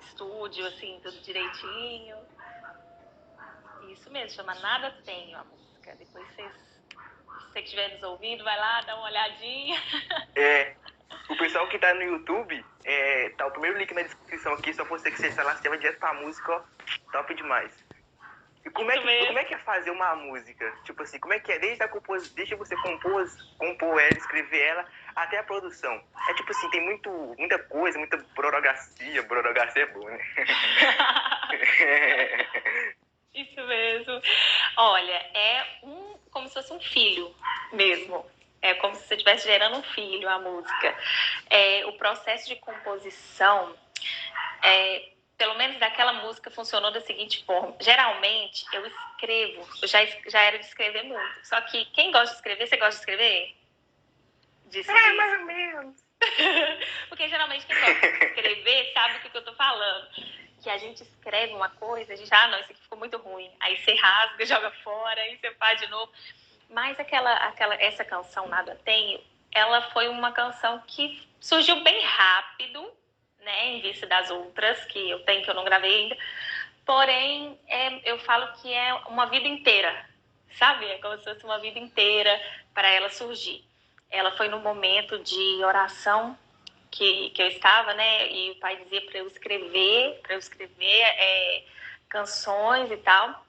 estúdio, assim, tudo direitinho. Isso mesmo, chama Nada Tenho a música. Depois se você que estiver nos ouvindo, vai lá, dá uma olhadinha. O pessoal que tá no YouTube, tá o primeiro link na descrição aqui, só você que você lá, você vai direto pra música, ó, top demais. E como é que é fazer uma música? Tipo assim, como é que é desde a desde você compor ela, escrever ela, até a produção? É tipo assim, tem muita coisa, muita burocracia é bom, né? Isso mesmo. Olha, como se fosse um filho mesmo. É como se você estivesse gerando um filho, a música. O processo de composição, pelo menos daquela música, funcionou da seguinte forma. Geralmente, eu escrevo, já era de escrever muito. Só que quem gosta de escrever, você gosta de escrever? Mais ou menos. Porque geralmente quem gosta de escrever sabe do que eu tô falando. Que a gente escreve uma coisa, a gente, não, isso aqui ficou muito ruim. Aí você rasga, joga fora, aí você faz de novo. Mas essa canção, Nada Tenho, ela foi uma canção que surgiu bem rápido, né, em vista das outras que eu tenho, que eu não gravei ainda. Porém, eu falo que é uma vida inteira, sabe? É como se fosse uma vida inteira para ela surgir. Ela foi no momento de oração que eu estava, né? E o pai dizia para eu escrever canções e tal.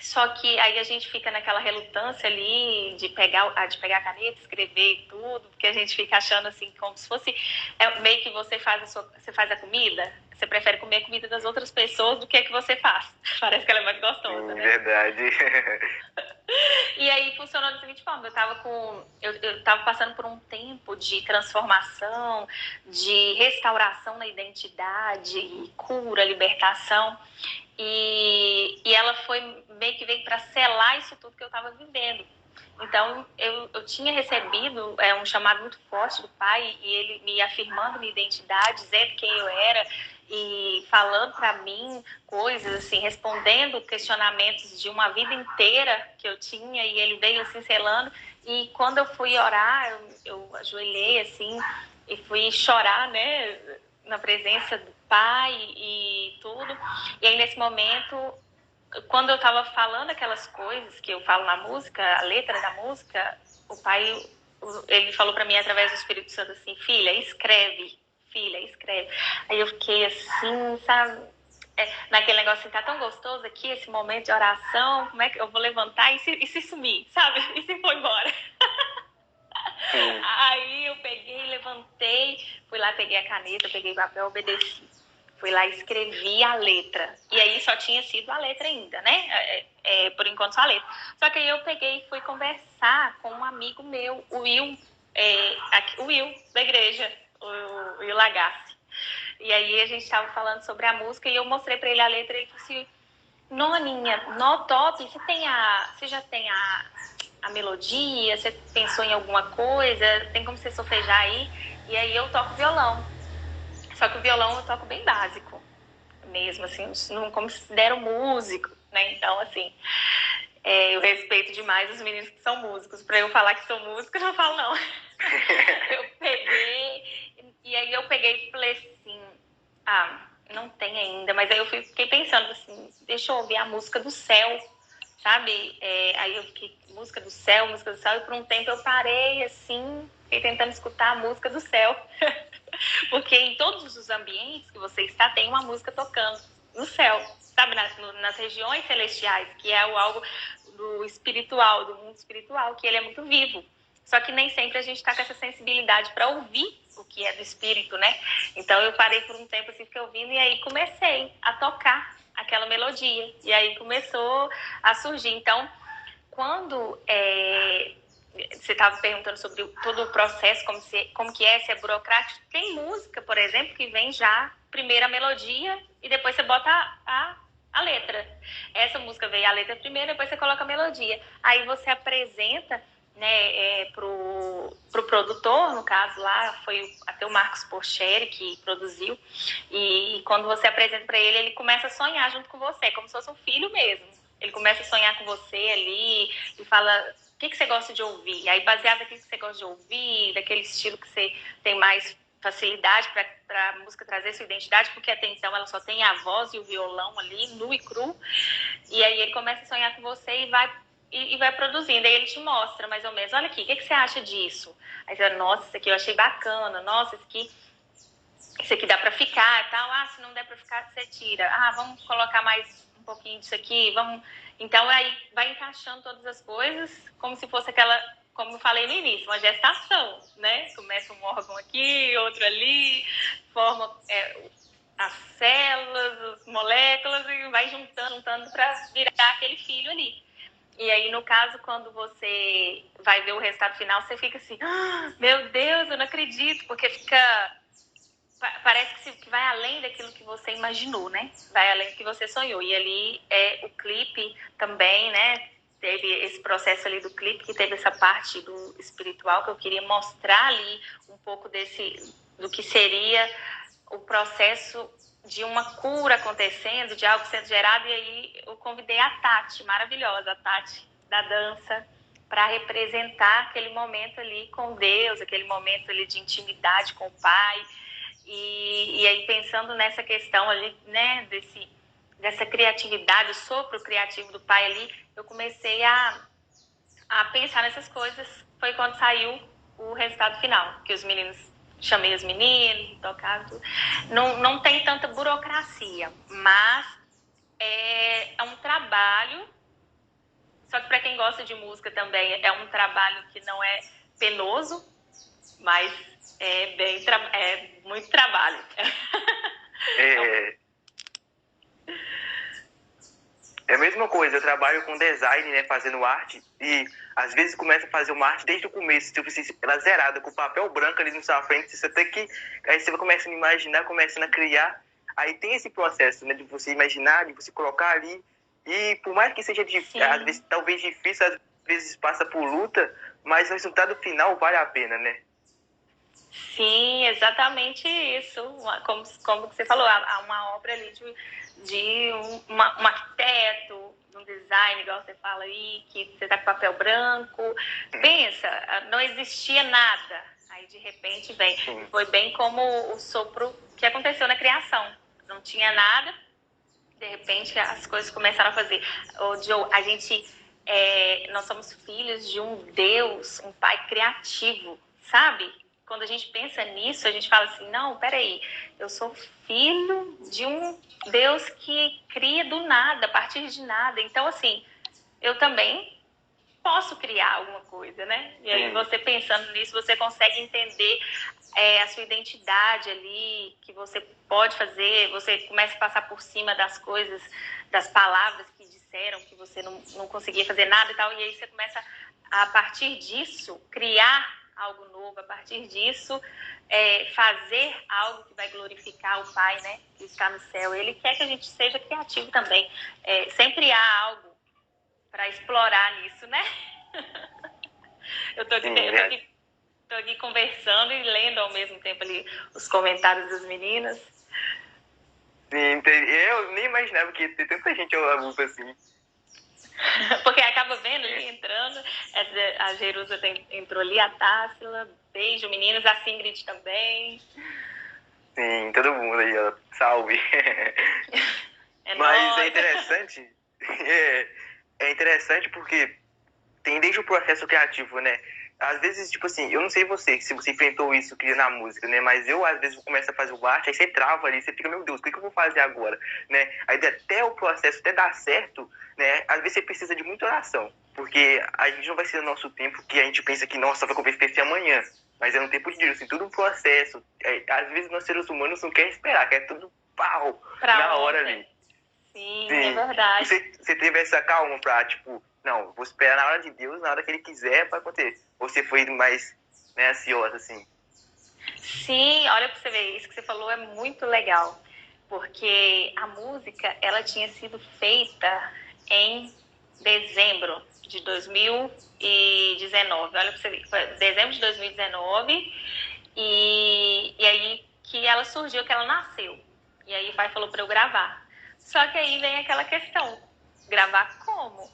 Só que aí a gente fica naquela relutância ali de pegar a caneta, escrever tudo, porque a gente fica achando assim, como se fosse meio que você faz a comida, você prefere comer a comida das outras pessoas do que a que você faz. Parece que ela é mais gostosa, né? Verdade. E aí funcionou da seguinte forma, eu tava passando por um tempo de transformação, de restauração na identidade, cura, libertação. E ela foi meio que veio para selar isso tudo que eu estava vivendo. Então, eu tinha recebido um chamado muito forte do pai, e ele me afirmando minha identidade, dizendo quem eu era, e falando para mim coisas, assim, respondendo questionamentos de uma vida inteira que eu tinha, e ele veio assim selando. E quando eu fui orar, eu ajoelhei assim e fui chorar, né, na presença do pai e tudo. E aí, nesse momento, quando eu estava falando aquelas coisas que eu falo na música, a letra da música, o pai, ele falou para mim através do Espírito Santo assim, filha, escreve. Aí eu fiquei assim, sabe, naquele negócio assim, tá tão gostoso aqui, esse momento de oração, como é que eu vou levantar e se sumir, sabe? E se for embora. Aí eu peguei, levantei, fui lá, peguei a caneta, peguei o papel, obedeci. Fui lá e escrevi a letra. E aí só tinha sido a letra ainda, né? Por enquanto só a letra. Só que aí eu peguei e fui conversar com um amigo meu, o Will, o Will da igreja, o Will Lagassi. E aí a gente estava falando sobre a música e eu mostrei para ele a letra e ele falou assim, Noninha, no top, você já tem a melodia, você pensou em alguma coisa, tem como você solfejar aí? E aí eu toco violão. Só que o violão eu toco bem básico mesmo, assim, não considero músico, né? Então, assim, eu respeito demais os meninos que são músicos. Pra eu falar que sou música, eu não falo não. E aí eu peguei e falei assim, não tem ainda, mas aí eu fiquei pensando assim, deixa eu ouvir a música do céu, sabe? Aí eu fiquei, música do céu, e por um tempo eu parei assim, fiquei tentando escutar a música do céu. Porque em todos os ambientes que você está, tem uma música tocando no céu, sabe? Nas regiões celestiais, que é algo do espiritual, do mundo espiritual, que ele é muito vivo. Só que nem sempre a gente está com essa sensibilidade para ouvir o que é do espírito, né? Então eu parei por um tempo assim, fiquei ouvindo, e aí comecei a tocar aquela melodia. E aí começou a surgir. Então, quando você estava perguntando sobre todo o processo, como que é, se é burocrático. Tem música, por exemplo, que vem já primeiro a melodia e depois você bota a letra. Essa música veio a letra primeiro, depois você coloca a melodia. Aí você apresenta, né, pro produtor, no caso lá, foi até o Marcos Porcheri que produziu, e quando você apresenta para ele, ele começa a sonhar junto com você, como se fosse um filho mesmo. Ele começa a sonhar com você ali e fala, o que você gosta de ouvir? Aí, baseado naquilo que você gosta de ouvir, daquele estilo que você tem mais facilidade para a música trazer sua identidade, porque até então ela só tem a voz e o violão ali, nu e cru, e aí ele começa a sonhar com você e vai produzindo, aí ele te mostra mais ou menos, olha aqui, o que você acha disso? Aí você fala, nossa, isso aqui eu achei bacana, nossa, isso aqui dá para ficar e tal, se não der para ficar, você tira, vamos colocar mais um pouquinho disso aqui, vamos... Então aí vai encaixando todas as coisas, como se fosse aquela... Como eu falei no início, uma gestação, né? Começa um órgão aqui, outro ali, forma as células, as moléculas e vai juntando para virar aquele filho ali. E aí, no caso, quando você vai ver o resultado final, você fica assim, meu Deus, eu não acredito, porque parece que vai além daquilo que você imaginou, né? Vai além do que você sonhou. E ali o clipe também, né? Teve esse processo ali do clipe, que teve essa parte do espiritual, que eu queria mostrar ali um pouco do que seria o processo de uma cura acontecendo, de algo sendo gerado, e aí eu convidei a Tati, maravilhosa, a Tati da dança, para representar aquele momento ali com Deus, aquele momento ali de intimidade com o Pai, e aí pensando nessa questão ali, né, dessa criatividade, o sopro criativo do Pai ali, eu comecei a pensar nessas coisas. Foi quando saiu o resultado final, que chamei os meninos, tocaram tudo. Não tem tanta burocracia, mas é um trabalho, só que para quem gosta de música também é um trabalho que não é penoso, mas é muito trabalho. É a mesma coisa, eu trabalho com design, né, fazendo arte, e às vezes começa a fazer uma arte desde o começo, tipo assim, ela zerada, com papel branco ali na sua frente, você tem que, aí você começa a imaginar, começando a criar, aí tem esse processo, né, de você imaginar, de você colocar ali, e por mais que seja difícil, às vezes, talvez difícil, às vezes passa por luta, mas o resultado final vale a pena, né? Sim, exatamente isso. Como você falou, há uma obra ali de um arquiteto, um design, igual você fala aí, que você tá com papel branco. Pensa, não existia nada. Aí, de repente, vem. Foi bem como o sopro que aconteceu na criação. Não tinha nada, de repente, as coisas começaram a fazer. Joe, nós somos filhos de um Deus, um Pai criativo, sabe? Quando a gente pensa nisso, a gente fala assim, não, peraí, eu sou filho de um Deus que cria do nada, a partir de nada. Então, assim, eu também posso criar alguma coisa, né? E aí você pensando nisso, você consegue entender a sua identidade ali, que você pode fazer, você começa a passar por cima das coisas, das palavras que disseram que você não conseguia fazer nada e tal, e aí você começa, a partir disso, criar algo novo, a partir disso, fazer algo que vai glorificar o Pai, né, que está no céu. Ele quer que a gente seja criativo também. Sempre há algo para explorar nisso, né? Eu tô aqui conversando e lendo ao mesmo tempo ali os comentários das meninas. Sim, eu nem imaginava que ia ter tanta gente ao vivo assim. Porque acaba vendo ali, entrando, a Jerusa entrou ali, a Tássila, beijo, meninos, a Singrid também. Sim, todo mundo aí, ó, salve. Mas nóis. É interessante, é interessante porque tem desde o processo criativo, né? Às vezes, tipo assim, eu não sei se você enfrentou isso que na música, né? Mas eu, às vezes, começo a fazer o arte, aí você trava ali, você fica, meu Deus, o que eu vou fazer agora? Né? Aí até o processo, até dar certo, né? Às vezes você precisa de muita oração, porque a gente não vai ser o nosso tempo que a gente pensa que, nossa, vai acontecer amanhã. Mas é um tempo de Deus, assim, tudo um processo. Às vezes nós seres humanos não querem esperar, quer tudo pau, na hora ali. Sim, é verdade. Você teve essa calma pra, tipo, não, vou esperar na hora de Deus, na hora que Ele quiser, vai acontecer. Ou você foi mais, né, ansiosa, assim? Sim, olha pra você ver, isso que você falou é muito legal. Porque a música, ela tinha sido feita em dezembro de 2019. Olha pra você ver, foi dezembro de 2019. E aí que ela surgiu, que ela nasceu. E aí o pai falou pra eu gravar. Só que aí vem aquela questão, gravar como?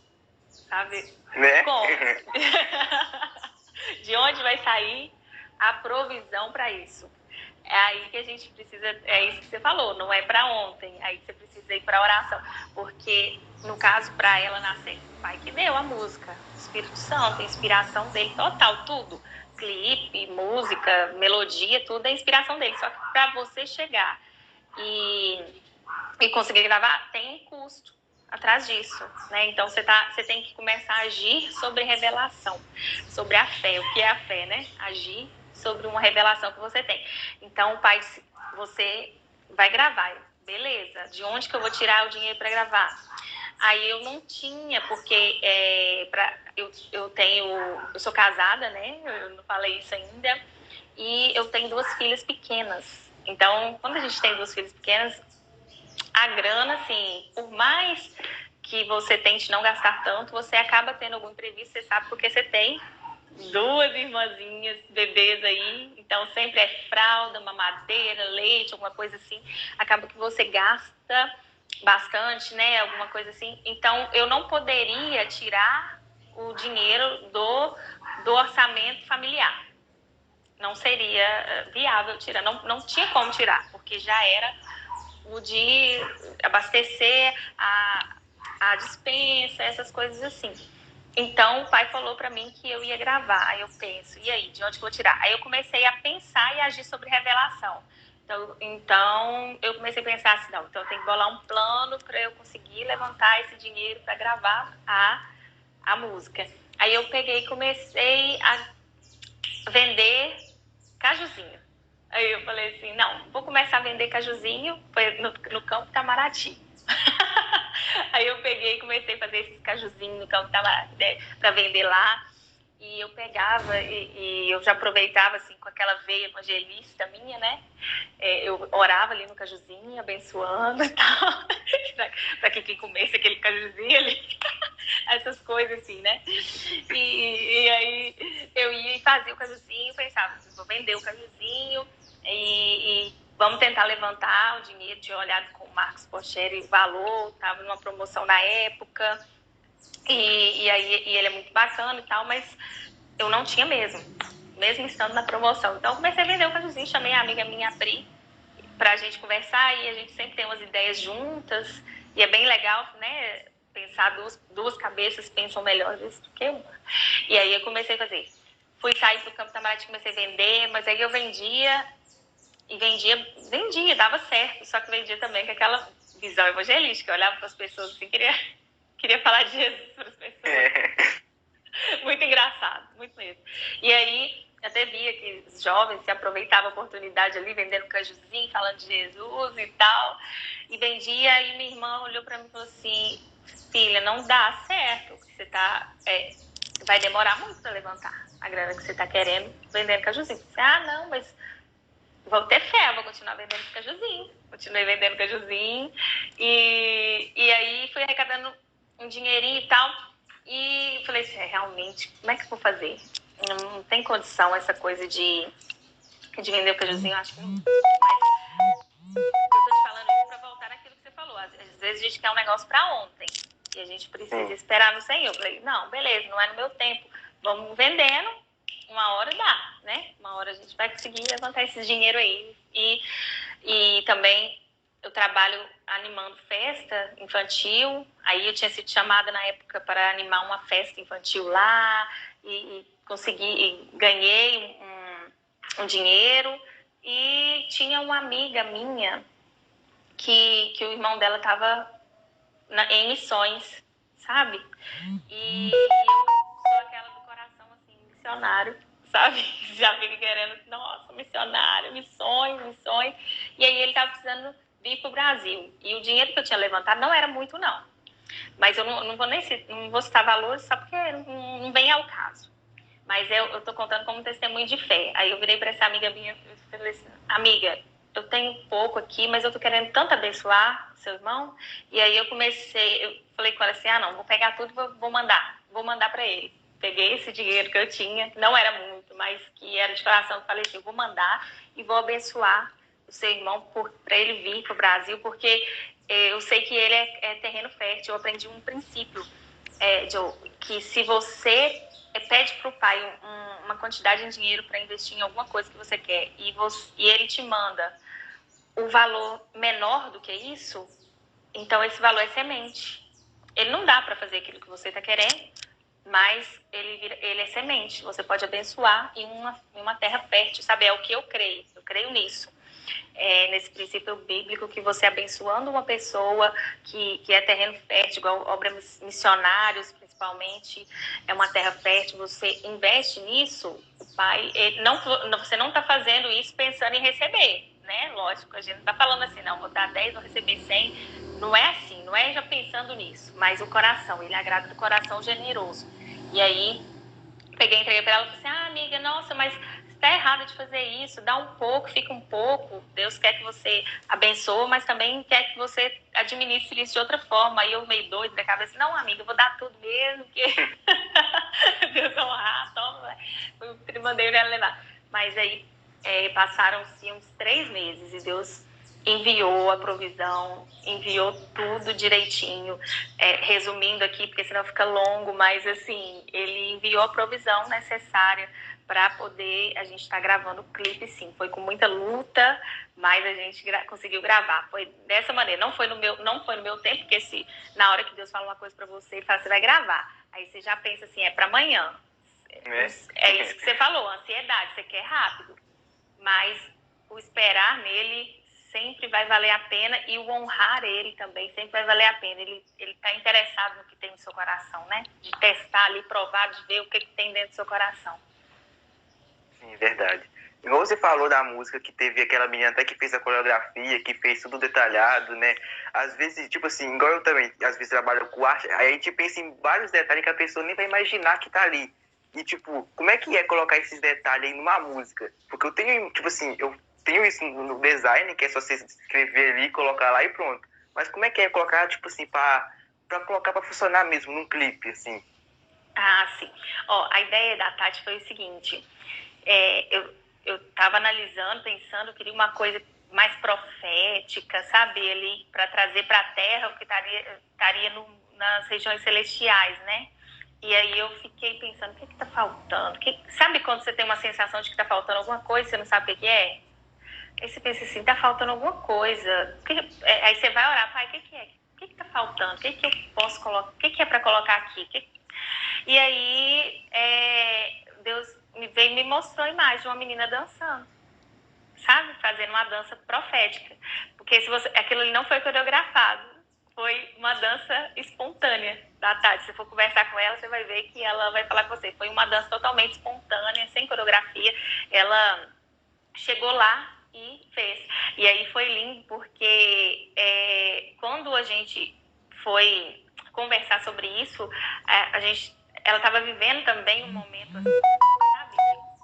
Sabe? Né? Como? De onde vai sair a provisão para isso? É aí que a gente precisa, é isso que você falou, não é para ontem, aí você precisa ir para oração, porque no caso para ela nascer, o pai que deu a música, o Espírito Santo, a inspiração dele total, tudo, clipe, música, melodia, tudo é inspiração dele, só que para você chegar e conseguir gravar, tem um custo atrás disso, né? Então você tem que começar a agir sobre revelação, sobre a fé. O que é a fé, né? Agir sobre uma revelação que você tem. Então, pai, você vai gravar, beleza? De onde que eu vou tirar o dinheiro para gravar? Aí eu não tinha, porque eu sou casada, né? Eu não falei isso ainda. E eu tenho 2 filhas pequenas. Então, quando a gente tem 2 filhas pequenas, a grana, assim, por mais que você tente não gastar tanto, você acaba tendo algum imprevisto, você sabe, porque você tem 2 irmãzinhas, bebês aí, então sempre é fralda, mamadeira, leite, alguma coisa assim, acaba que você gasta bastante, né, alguma coisa assim. Então, eu não poderia tirar o dinheiro do orçamento familiar. Não seria viável tirar, não tinha como tirar, porque já era o de abastecer a dispensa, essas coisas assim. Então, o pai falou para mim que eu ia gravar. Aí eu penso, e aí, de onde que eu vou tirar? Aí eu comecei a pensar e agir sobre revelação. Então eu comecei a pensar assim, não, então eu tenho que bolar um plano para eu conseguir levantar esse dinheiro para gravar a música. Aí eu peguei e comecei a vender cajuzinho. Aí eu falei assim, não, vou começar a vender cajuzinho, foi no Campo Itamaraty. Aí eu peguei e comecei a fazer esses cajuzinhos no Campo Itamaraty, né, para vender lá. E eu pegava e eu já aproveitava assim com aquela veia evangelista minha, né? Eu orava ali no cajuzinho, abençoando e tal, para que quem comesse aquele cajuzinho ali, essas coisas assim, né? E aí eu ia e fazia o cajuzinho, pensava, vou vender o cajuzinho e vamos tentar levantar o dinheiro. Tinha olhado com o Marcos Porcheri o valor, estava numa promoção na época. E ele é muito bacana e tal, mas eu não tinha mesmo estando na promoção. Então eu comecei a vender o cajuzinho, chamei a amiga minha, Pri, pra gente conversar, e a gente sempre tem umas ideias juntas, e é bem legal, né? Pensar, duas cabeças pensam melhor do que uma. E aí eu comecei a fazer. Fui sair pro Campo Itamaraty, comecei a vender, mas aí eu vendia, dava certo, só que vendia também com aquela visão evangelística. Eu olhava para as pessoas assim, queria falar de Jesus para as pessoas. Muito engraçado, muito mesmo. E aí, até via que os jovens se aproveitavam a oportunidade ali, vendendo cajuzinho, falando de Jesus e tal. E vendia, e minha irmã olhou para mim e falou assim, filha, não dá certo, você vai demorar muito para levantar a grana que você está querendo vendendo cajuzinho. Você, não, mas vou ter fé, vou continuar vendendo cajuzinho. Continuei vendendo cajuzinho. E aí fui arrecadando um dinheirinho e tal. E falei assim, realmente, como é que eu vou fazer? Não tem condição essa coisa de vender o cajuzinho, acho que não. Mas eu tô te falando isso pra voltar naquilo que você falou. Às vezes a gente quer um negócio pra ontem. E a gente precisa esperar no Senhor. Eu falei, não, beleza, não é no meu tempo. Vamos vendendo, uma hora dá, né? Uma hora a gente vai conseguir levantar esse dinheiro aí. E também eu trabalho animando festa infantil. Aí eu tinha sido chamada na época para animar uma festa infantil lá. E ganhei um dinheiro. E tinha uma amiga minha que o irmão dela estava em missões, sabe? E eu sou aquela do coração, assim, missionário, sabe? Já fica querendo, nossa, missionário, missões. E aí ele estava precisando vir para o Brasil. E o dinheiro que eu tinha levantado não era muito, não. Mas eu não vou citar valores só porque não vem ao caso. Mas eu tô contando como testemunho de fé. Aí eu virei para essa amiga minha e falei assim, amiga, eu tenho pouco aqui, mas eu tô querendo tanto abençoar seu irmão. E aí eu falei com ela assim, não, vou pegar tudo e vou mandar para ele. Peguei esse dinheiro que eu tinha, não era muito, mas que era de coração, falei assim, eu vou mandar e vou abençoar o seu irmão para ele vir para o Brasil, porque eu sei que ele é terreno fértil. Eu aprendi um princípio, que se você pede para o pai uma quantidade de dinheiro para investir em alguma coisa que você quer e ele te manda o valor menor do que isso, então esse valor é semente. Ele não dá para fazer aquilo que você está querendo, mas ele é semente. Você pode abençoar em uma terra fértil, sabe? É o que eu creio nisso. Nesse princípio bíblico, que você abençoando uma pessoa que é terreno fértil, igual obras missionários, principalmente, é uma terra fértil, você investe nisso, o pai, você não está fazendo isso pensando em receber, né? Lógico, a gente não está falando assim, não, vou dar 10, vou receber 100, não é assim, não é já pensando nisso, mas o coração, ele agrada do coração generoso. E aí, entreguei para ela e falei assim, amiga, nossa, mas está errado de fazer isso, dá um pouco, fica um pouco, Deus quer que você abençoe, mas também quer que você administre isso de outra forma. Aí eu meio doida da cabeça, não, amiga, eu vou dar tudo mesmo, que Deus honrar, toma, eu mandei ela levar. Mas aí passaram-se uns 3 meses e Deus enviou a provisão, enviou tudo direitinho, resumindo aqui, porque senão fica longo, mas assim, ele enviou a provisão necessária para poder a gente estar gravando o clipe, sim. Foi com muita luta, mas a gente conseguiu gravar. Foi dessa maneira, não foi no meu tempo, porque na hora que Deus fala uma coisa para você, ele fala, você vai gravar. Aí você já pensa assim, é para amanhã. É isso que você falou, ansiedade, você quer rápido. Mas o esperar nele sempre vai valer a pena, e o honrar ele também sempre vai valer a pena. Ele está interessado no que tem no seu coração, né? De testar ali, provar, de ver o que tem dentro do seu coração. Sim, verdade. Igual você falou da música, que teve aquela menina até que fez a coreografia, que fez tudo detalhado, né? Às vezes, tipo assim, igual eu também, às vezes trabalho com arte, aí a gente pensa em vários detalhes que a pessoa nem vai imaginar que tá ali. E, tipo, como é que é colocar esses detalhes aí numa música? Porque eu tenho, tipo assim, eu tenho isso no design, que é só você escrever ali, colocar lá e pronto. Mas como é que é colocar, tipo assim, pra colocar pra funcionar mesmo num clipe, assim? Sim. A ideia da Tati foi o seguinte, eu estava analisando, pensando, queria uma coisa mais profética, sabe, ali, para trazer para a Terra o que estaria nas regiões celestiais, né? E aí eu fiquei pensando, o que está faltando? Sabe quando você tem uma sensação de que está faltando alguma coisa, você não sabe o que é? Aí você pensa assim, está faltando alguma coisa. Aí você vai orar, pai, o que é? O que está faltando? O que eu posso colocar? O que é para colocar aqui? E aí Deus me mostrou a imagem de uma menina dançando, sabe? Fazendo uma dança profética. Porque aquilo ali não foi coreografado, foi uma dança espontânea da Tati. Se você for conversar com ela, você vai ver que ela vai falar com você. Foi uma dança totalmente espontânea, sem coreografia. Ela chegou lá e fez. E aí foi lindo, porque quando a gente foi conversar sobre isso, ela estava vivendo também um momento assim, sabe,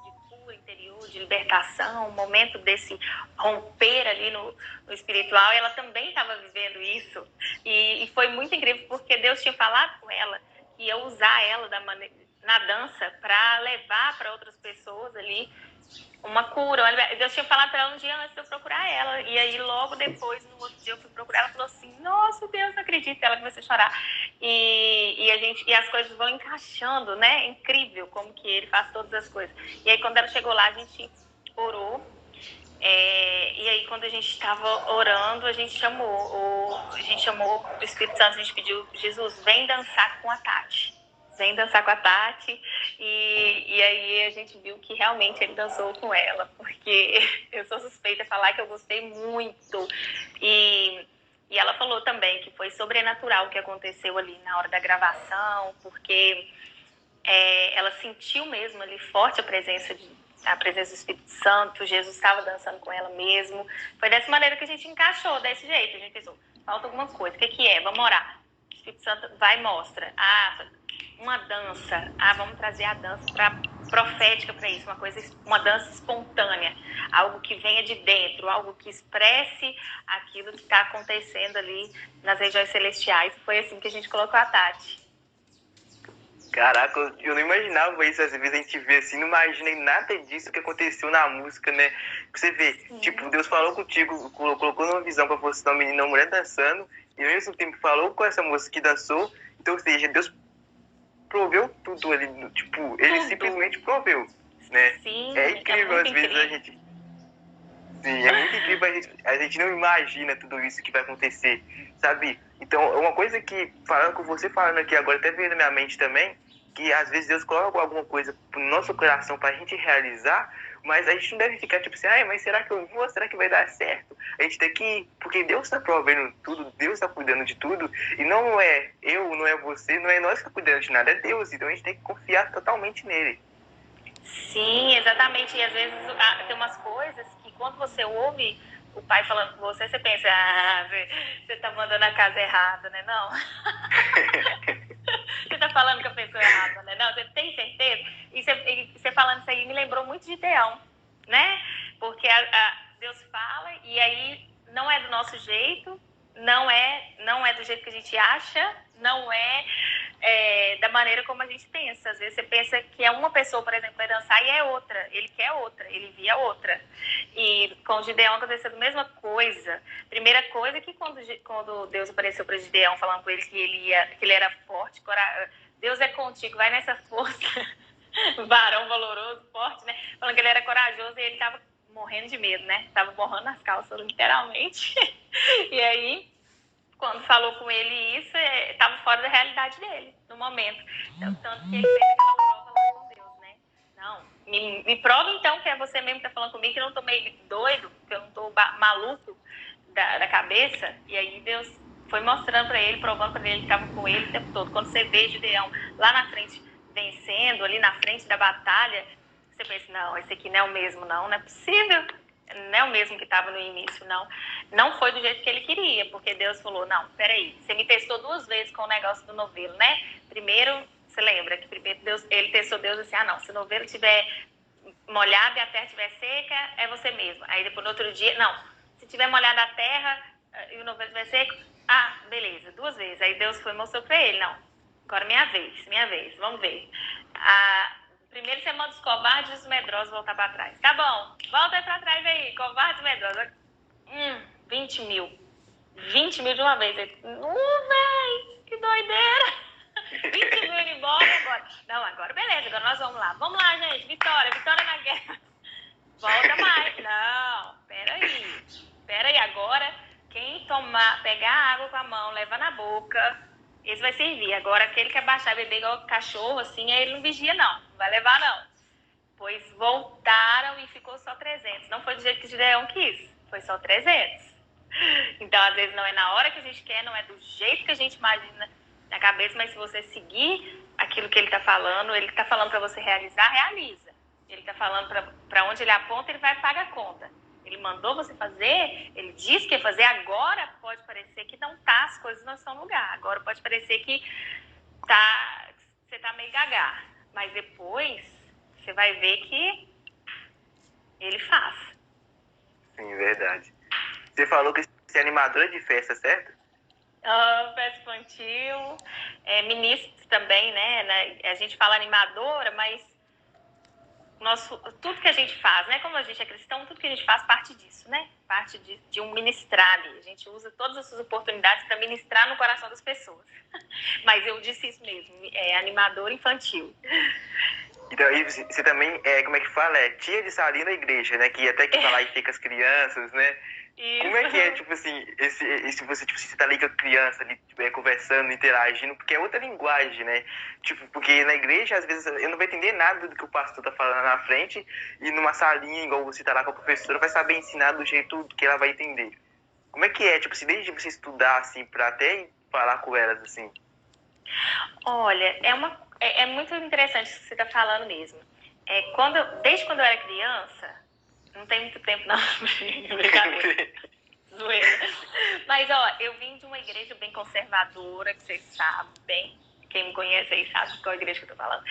de cura interior, de libertação, um momento desse romper ali no espiritual, e ela também estava vivendo isso, e foi muito incrível, porque Deus tinha falado com ela que ia usar ela na dança para levar para outras pessoas ali uma cura. Deus tinha falado para ela um dia antes de eu procurar ela. E aí, logo depois, no outro dia, eu fui procurar. Ela falou assim, nossa, Deus, não acredito. Ela começou a chorar. E as coisas vão encaixando, né? É incrível como que ele faz todas as coisas. E aí, quando ela chegou lá, a gente orou. E aí, quando a gente estava orando, a gente chamou o Espírito Santo. A gente pediu, Jesus, vem dançar com a Tati. Vem dançar com a Tati, e aí a gente viu que realmente ele dançou com ela, porque eu sou suspeita de falar que eu gostei muito, e ela falou também que foi sobrenatural o que aconteceu ali na hora da gravação, porque ela sentiu mesmo ali forte a presença do Espírito Santo, Jesus estava dançando com ela mesmo. Foi dessa maneira que a gente encaixou, desse jeito. A gente pensou, falta alguma coisa, o que é? Vamos orar. O Espírito Santo vai e mostra. Uma dança. Vamos trazer a dança profética para isso, uma dança espontânea, algo que venha de dentro, algo que expresse aquilo que está acontecendo ali nas regiões celestiais. Foi assim que a gente colocou a Tati. Caraca, eu não imaginava isso. Às vezes a gente vê assim, não imaginei nada disso que aconteceu na música, né? Você vê, tipo, Deus falou contigo, colocou numa visão pra você uma menina, uma mulher dançando, e ao mesmo tempo falou com essa moça que dançou. Então, ou seja, Deus proveu tudo ali, tipo, ele simplesmente proveu. né? Sim, É incrível, muito às vezes incrível. a gente... Sim, é muito incrível, a gente não imagina tudo isso que vai acontecer, sabe? Então, uma coisa que, falando com você, falando aqui agora, até veio na minha mente também, que às vezes Deus coloca alguma coisa no nosso coração pra gente realizar, mas a gente não deve ficar tipo assim, ai, mas será que eu vou? Será que vai dar certo? A gente tem que, porque Deus está provendo tudo, Deus está cuidando de tudo, e não é eu, não é você, não é nós que estamos cuidando de nada, é Deus, então a gente tem que confiar totalmente nele. Sim, exatamente. E às vezes tem umas coisas que quando você ouve o pai falando com você, você pensa, você tá mandando a casa errada, né? Não. Você tá falando com a pessoa errada, né? Não, você tem certeza? E você falando isso aí me lembrou muito de Gideão, né? Porque Deus fala e aí não é do nosso jeito, não é do jeito que a gente acha, não é da maneira como a gente pensa. Às vezes você pensa que é uma pessoa, por exemplo, vai dançar e é outra. Ele quer outra, ele via outra. E com o Gideão aconteceu a mesma coisa. Primeira coisa é que quando Deus apareceu para Gideão falando com ele que ele era forte, Deus é contigo, vai nessa força. Varão valoroso, forte, né? Falando que ele era corajoso e ele tava morrendo de medo, né? Tava borrando as calças, literalmente. E aí, quando falou com ele isso, estava fora da realidade dele, no momento. Então, tanto que ele fez aquela prova lá com Deus, né? Não, me prova então que é você mesmo que tá falando comigo, que eu não tô meio doido, que eu não tô maluco da cabeça. E aí Deus foi mostrando para ele, provando para ele que estava com ele o tempo todo. Quando você vê Gideão lá na frente, vencendo, ali na frente da batalha, você pensa, não, esse aqui não é o mesmo, não é possível. Não é o mesmo que estava no início, não. Não foi do jeito que ele queria, porque Deus falou, não, peraí, você me testou 2 vezes com o negócio do novelo, né? Primeiro, você lembra que primeiro ele testou Deus assim, não, se o novelo estiver molhado e a terra estiver seca, é você mesmo. Aí depois no outro dia, não, se tiver molhada a terra e o novelo estiver seco, beleza, 2 vezes. Aí Deus foi e mostrou para ele, não, agora minha vez, vamos ver. Primeiro você manda os covardes e os medrosos voltar para trás. Tá bom, volta para trás aí, covardes e medrosos. 20 mil. 20 mil de uma vez. Véi, que doideira. 20 mil indo embora agora. Não, agora beleza, agora nós vamos lá. Vamos lá, gente, vitória na guerra. Volta mais. Não, peraí, agora quem pegar a água com a mão, levar na boca, esse vai servir. Agora aquele que abaixar e beber igual cachorro, assim, ele não vigia não vai levar não. Pois voltaram e ficou só 300. Não foi do jeito que o Gideão quis, foi só 300. Então, às vezes, não é na hora que a gente quer, não é do jeito que a gente imagina na cabeça, mas se você seguir aquilo que ele está falando para você realizar, realiza. Ele está falando para onde ele aponta, ele vai pagar a conta. Ele mandou você fazer, ele disse que ia fazer, agora pode parecer que não tá, as coisas não estão no lugar. Agora pode parecer que você tá meio gaga, mas depois você vai ver que ele faz. Sim, verdade. Você falou que você é animadora de festa, certo? Festa infantil, ministro também, né? A gente fala animadora, mas tudo que a gente faz, né? Como a gente é cristão, tudo que a gente faz parte disso, né? Parte de um ministrar ali. A gente usa todas essas oportunidades para ministrar no coração das pessoas. Mas eu disse isso mesmo, animador infantil. Então, aí você também, como é que fala? É tia de salinha da igreja, né? Que até que vai lá e fica as crianças, né? Isso. Como é que é, tipo assim, você tá ali com a criança, ali, conversando, interagindo, porque é outra linguagem, né? Tipo, porque na igreja, às vezes, eu não vou entender nada do que o pastor tá falando na frente, e numa salinha, igual você tá lá com a professora, vai saber ensinar do jeito que ela vai entender. Como é que é, tipo assim, desde você estudar, assim, pra até falar com elas, assim? Olha, é muito interessante isso que você tá falando mesmo. Desde quando eu era criança, não tem muito tempo não, brincadeira. Zoeira. Mas, eu vim de uma igreja bem conservadora, que vocês sabem, quem me conhece aí sabe de qual igreja que eu tô falando,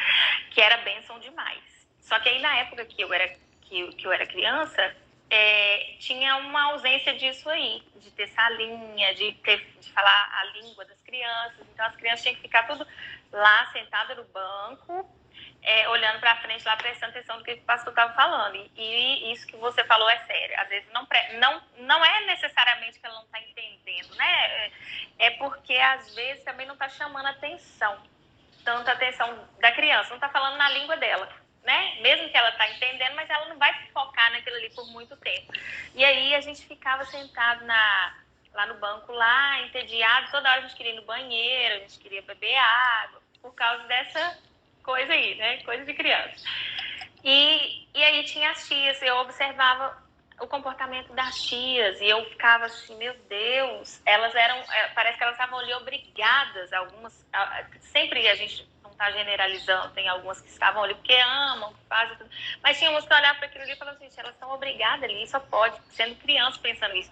que era bênção demais. Só que aí, na época que eu era criança, tinha uma ausência disso aí, de ter salinha, de falar a língua das crianças. Então, as crianças tinham que ficar tudo lá, sentada no banco, olhando para frente lá, prestando atenção no que o pastor estava falando. E isso que você falou é sério. Às vezes não é necessariamente que ela não está entendendo, né? É porque às vezes também não está chamando atenção, tanta atenção da criança, não está falando na língua dela. né? Mesmo que ela tá entendendo, mas ela não vai focar naquilo ali por muito tempo. E aí a gente ficava sentado lá no banco, lá, entediado, toda hora a gente queria ir no banheiro, a gente queria beber água, por causa dessa coisa aí, né? Coisa de criança. E aí tinha as tias, eu observava o comportamento das tias, e eu ficava assim, meu Deus, elas eram, parece que elas estavam ali obrigadas, algumas, sempre a gente não está generalizando, tem algumas que estavam ali porque amam, fazem tudo, mas tinha umas que olhavam para aquilo ali e falavam, gente, elas estão obrigadas ali, só pode, sendo criança pensando isso.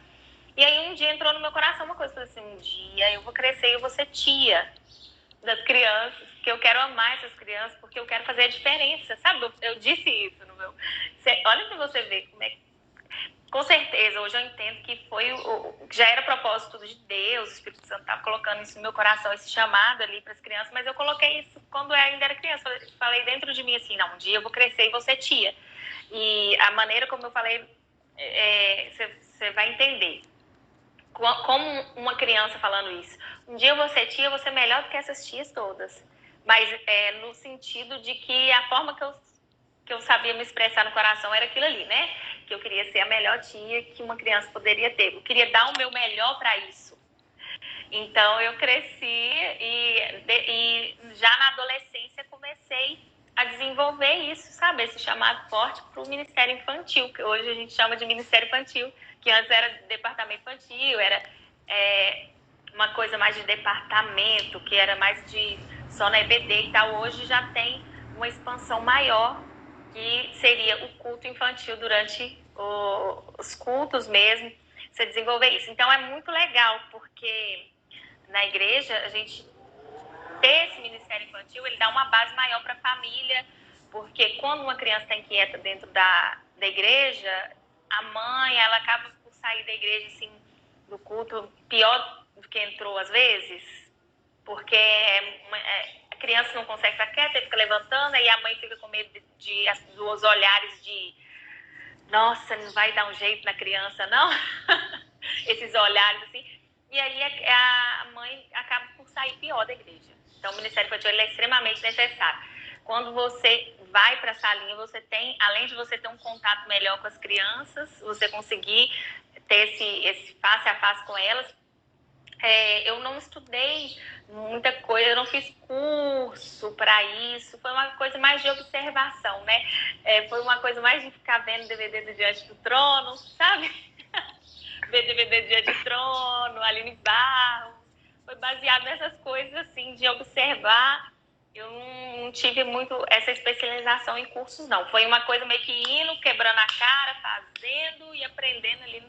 E aí um dia entrou no meu coração uma coisa, falei assim, um dia eu vou crescer e eu vou ser tia das crianças, que eu quero amar essas crianças, porque eu quero fazer a diferença, sabe? Eu disse isso no meu... Olha pra você ver como é que... Com certeza, hoje eu entendo que foi já era propósito de Deus, o Espírito Santo estava colocando isso no meu coração, esse chamado ali para as crianças, mas eu coloquei isso quando eu ainda era criança. Falei dentro de mim assim, não, um dia eu vou crescer e vou ser tia. E a maneira como eu falei, você vai entender. Como uma criança falando isso. Um dia eu vou ser tia, eu vou ser melhor do que essas tias todas. Mas no sentido de que a forma que eu sabia me expressar no coração era aquilo ali, né? Que eu queria ser a melhor tia que uma criança poderia ter. Eu queria dar o meu melhor para isso. Então eu cresci e já na adolescência comecei a desenvolver isso, sabe? Esse chamado forte para o Ministério Infantil, que hoje a gente chama de Ministério Infantil, que antes era departamento infantil, era uma coisa mais de departamento, que era mais de só na EBD e tal. Hoje já tem uma expansão maior, que seria o culto infantil durante os cultos mesmo, você desenvolver isso. Então é muito legal, porque na igreja a gente ter esse ministério infantil, ele dá uma base maior para a família, porque quando uma criança está inquieta dentro da igreja, a mãe, ela acaba por sair da igreja, assim, do culto, pior do que entrou às vezes, porque a criança não consegue ficar quieta, fica levantando, e a mãe fica com medo dos olhares de nossa, não vai dar um jeito na criança, não? Esses olhares, assim. E aí a mãe acaba por sair pior da igreja. Então, o Ministério Infantil ele é extremamente necessário. Quando você vai para a salinha, você tem, além de você ter um contato melhor com as crianças, você conseguir ter esse face a face com elas. Eu não estudei muita coisa, eu não fiz curso para isso, foi uma coisa mais de observação, né? Foi uma coisa mais de ficar vendo DVD do Diante do Trono, sabe? Ver DVD do Diante do Trono, Aline Barros, foi baseado nessas coisas, assim, de observar. Eu não tive muito essa especialização em cursos, não. Foi uma coisa meio que indo, quebrando a cara, fazendo e aprendendo ali.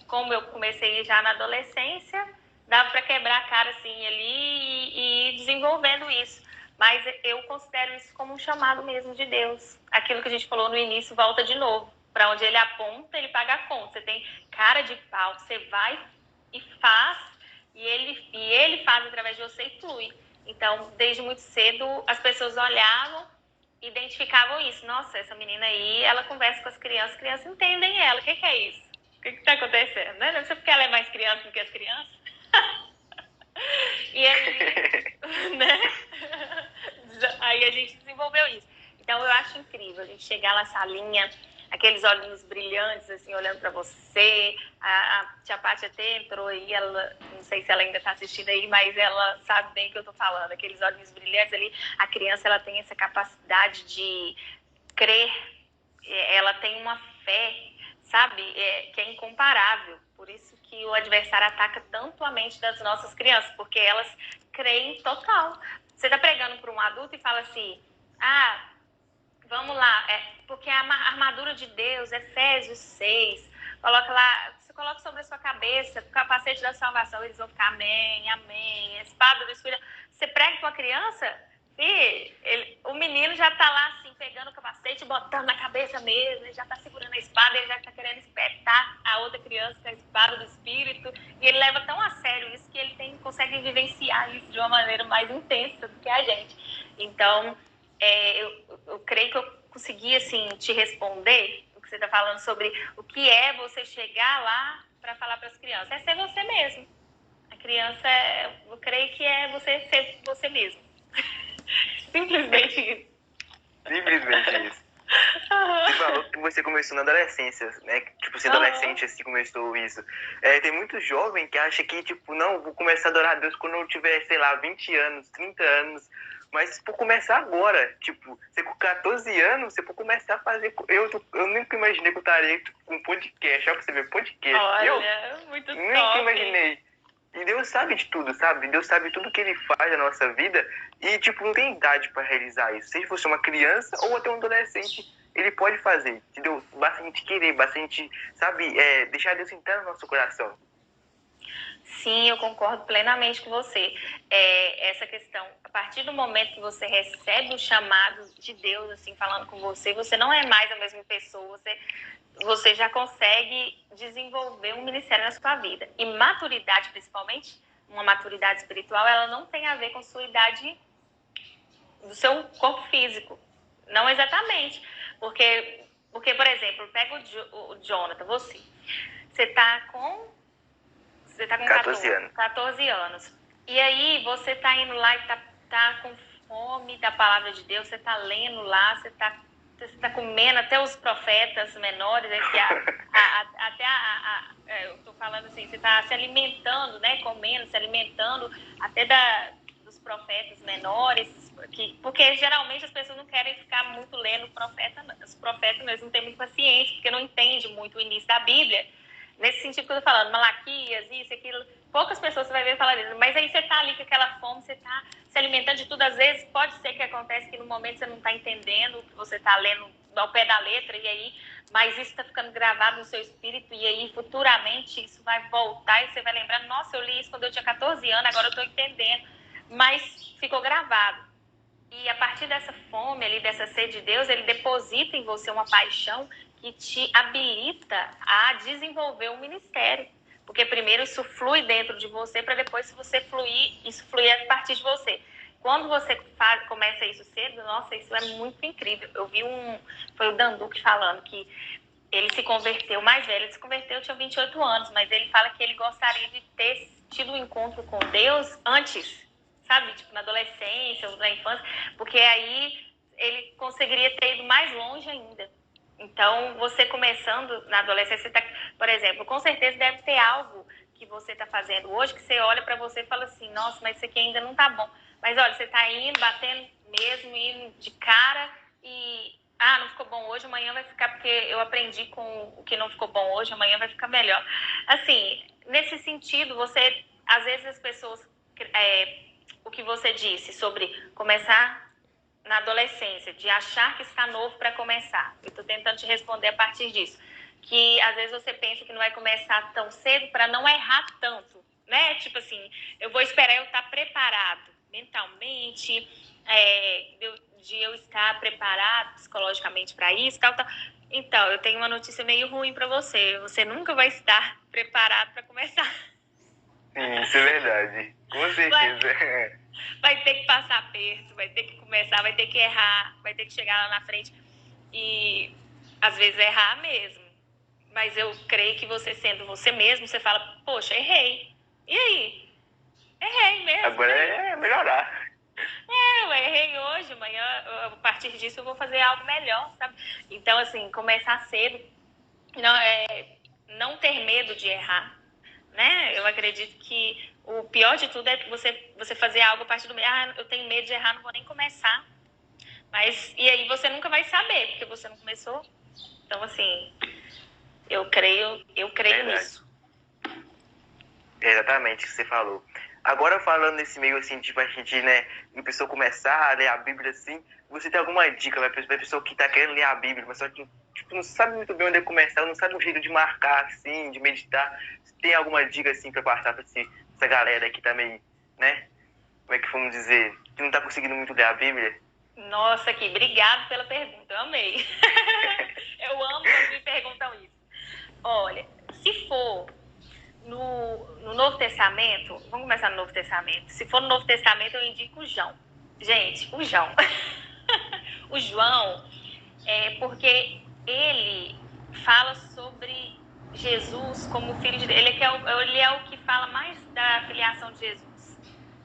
Como eu comecei já na adolescência, dava para quebrar a cara assim ali e desenvolvendo isso. Mas eu considero isso como um chamado mesmo de Deus. Aquilo que a gente falou no início volta de novo. Para onde ele aponta, ele paga a conta. Você tem cara de pau, você vai e faz, e ele faz através de você e flui. Então, desde muito cedo, as pessoas olhavam e identificavam isso. Nossa, essa menina aí, ela conversa com as crianças entendem ela. O que é isso? O que está acontecendo? Né? Não sei porque ela é mais criança do que as crianças. E aí, né? Aí a gente desenvolveu isso. Então eu acho incrível a gente chegar na salinha, aqueles olhinhos brilhantes, assim, olhando para você. A tia Paty até entrou aí, ela, não sei se ela ainda está assistindo aí, mas ela sabe bem o que eu estou falando. Aqueles olhinhos brilhantes ali, a criança ela tem essa capacidade de crer, ela tem uma fé, sabe, que é incomparável. Por isso que o adversário ataca tanto a mente das nossas crianças, porque elas creem total. Você está pregando para um adulto e fala assim, vamos lá, porque a armadura de Deus, Efésios 6, coloca lá, você coloca sobre a sua cabeça, o capacete da salvação, eles vão ficar amém, amém, a espada do Espírito. Você prega com a criança, o menino já está lá assim, pegando o capacete, botando na cabeça mesmo, ele já está segurando a espada, ele já está querendo espetar a outra criança com a espada do Espírito, e ele leva tão a sério isso que ele consegue vivenciar isso de uma maneira mais intensa do que a gente. Então, eu creio que eu consegui, assim, te responder o que você está falando sobre o que é você chegar lá para falar para as crianças. É ser você mesmo. A criança, eu creio que é você ser você mesmo. Simplesmente isso. Simplesmente isso. Você falou que você começou na adolescência, né? Tipo, ser adolescente, assim, começou isso. Tem muito jovem que acha que, tipo, não, vou começar a adorar a Deus quando eu tiver, sei lá, 20 anos, 30 anos. Mas, por começar agora, tipo, você com 14 anos, você pode começar a fazer... Eu nunca imaginei que eu estaria com um podcast, olha pra você ver, podcast. Olha, muito top. Nunca imaginei. E Deus sabe de tudo, sabe? Deus sabe tudo que Ele faz na nossa vida e, tipo, não tem idade para realizar isso. Se ele fosse uma criança ou até um adolescente, ele pode fazer, entendeu? Basta a gente querer, basta a gente, sabe, deixar Deus entrar no nosso coração. Sim, eu concordo plenamente com você. Essa questão, a partir do momento que você recebe o chamado de Deus, assim, falando com você, você não é mais a mesma pessoa, você já consegue desenvolver um ministério na sua vida. E maturidade, principalmente, uma maturidade espiritual, ela não tem a ver com sua idade do seu corpo físico. Não exatamente. Porque por exemplo, pega o Jonathan, você tá com 14 anos. E aí você tá indo lá e tá com fome da palavra de Deus, você tá lendo lá, você tá comendo até os profetas menores, eu tô falando assim, você tá se alimentando, né, comendo, se alimentando até dos profetas menores, porque geralmente as pessoas não querem ficar muito lendo os profetas mesmo não têm muita paciência, porque não entende muito o início da Bíblia. Nesse sentido que eu tô falando, Malaquias, isso, aquilo, poucas pessoas você vai ver falar isso, mas aí você tá ali com aquela fome, você tá se alimentando de tudo, às vezes pode ser que acontece que no momento você não tá entendendo o que você tá lendo ao pé da letra, e aí, mas isso tá ficando gravado no seu espírito, e aí futuramente isso vai voltar, e você vai lembrar, nossa, eu li isso quando eu tinha 14 anos, agora eu tô entendendo, mas ficou gravado. E a partir dessa fome ali, dessa sede de Deus, ele deposita em você uma paixão que te habilita a desenvolver um ministério. Porque primeiro isso flui dentro de você, para depois, se você fluir, isso fluir a partir de você. Quando você começa isso cedo, nossa, isso é muito incrível. Eu vi foi o Danduque falando que ele se converteu, mais velho, ele se converteu, tinha 28 anos, mas ele fala que ele gostaria de ter tido um encontro com Deus antes, sabe? Tipo, na adolescência ou na infância, porque aí ele conseguiria ter ido mais longe ainda. Então, você começando na adolescência, por exemplo, com certeza deve ter algo que você está fazendo hoje, que você olha para você e fala assim, nossa, mas isso aqui ainda não tá bom. Mas olha, você está indo, batendo mesmo, indo de cara e... não ficou bom hoje, amanhã vai ficar, porque eu aprendi com o que não ficou bom hoje, amanhã vai ficar melhor. Assim, nesse sentido, às vezes as pessoas, o que você disse sobre começar na adolescência, de achar que está novo para começar. Eu estou tentando te responder a partir disso. Que às vezes você pensa que não vai começar tão cedo para não errar tanto, né? Tipo assim, eu vou esperar eu estar preparado mentalmente, de eu estar preparado psicologicamente para isso, tal. Então, eu tenho uma notícia meio ruim para você. Você nunca vai estar preparado para começar. Sim, isso é verdade. Com certeza. Vai ter que passar aperto, vai ter que começar, vai ter que errar, vai ter que chegar lá na frente e às vezes errar mesmo. Mas eu creio que você sendo você mesmo, você fala, poxa, errei. E aí? Errei mesmo. Agora é melhorar. Eu errei hoje, amanhã, a partir disso eu vou fazer algo melhor, sabe? Então, assim, começar cedo, não ter medo de errar, né? Eu acredito que o pior de tudo é você fazer algo a partir do meio. Eu tenho medo de errar, não vou nem começar. Mas, e aí você nunca vai saber, porque você não começou. Então, assim, eu creio nisso. Exatamente o que você falou. Agora, falando nesse meio, assim, tipo, a gente, né, a pessoa começar a ler a Bíblia, assim, você tem alguma dica pra pessoa que tá querendo ler a Bíblia, mas só que, tipo, não sabe muito bem onde começar, não sabe o jeito de marcar, assim, de meditar. Você tem alguma dica, assim, pra passar pra essa galera que tá meio, né, como é que vamos dizer, que não tá conseguindo muito ler a Bíblia? Nossa, aqui, obrigado pela pergunta, eu amei. Eu amo quando me perguntam isso. Olha, se for no Novo Testamento, vamos começar no Novo Testamento. Se for no Novo Testamento, eu indico o João. Gente, o João. O João, porque ele fala sobre Jesus como filho de Deus. Ele é o que fala mais da filiação de Jesus.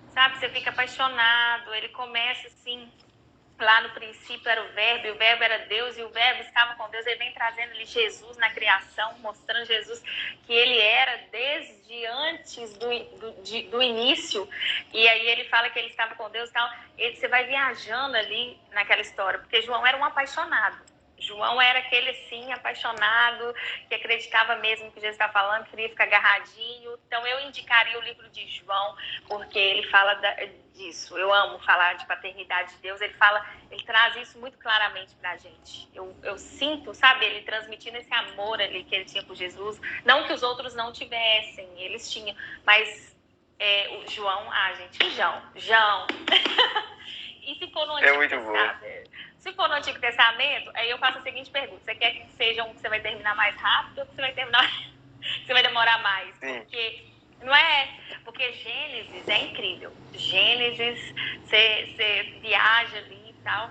Sabe? Você fica apaixonado, ele começa assim... lá no princípio era o Verbo, e o Verbo era Deus, e o Verbo estava com Deus. Ele vem trazendo ali Jesus na criação, mostrando Jesus que ele era desde antes do início. E aí ele fala que ele estava com Deus e tal. Você vai viajando ali naquela história, porque João era um apaixonado. João era aquele, sim, apaixonado, que acreditava mesmo que Jesus estava falando, queria ficar agarradinho. Então, eu indicaria o livro de João, porque ele fala disso. Eu amo falar de paternidade de Deus. Ele traz isso muito claramente para a gente. Eu sinto, sabe, ele transmitindo esse amor ali que ele tinha por Jesus. Não que os outros não tivessem, eles tinham, mas o João, gente, o João. E se for no Antigo Testamento, aí eu faço a seguinte pergunta: você quer que seja um que você vai terminar mais rápido ou que você vai terminar que você vai demorar mais? Sim. Porque não é, porque Gênesis é incrível. Gênesis, você viaja ali e tal.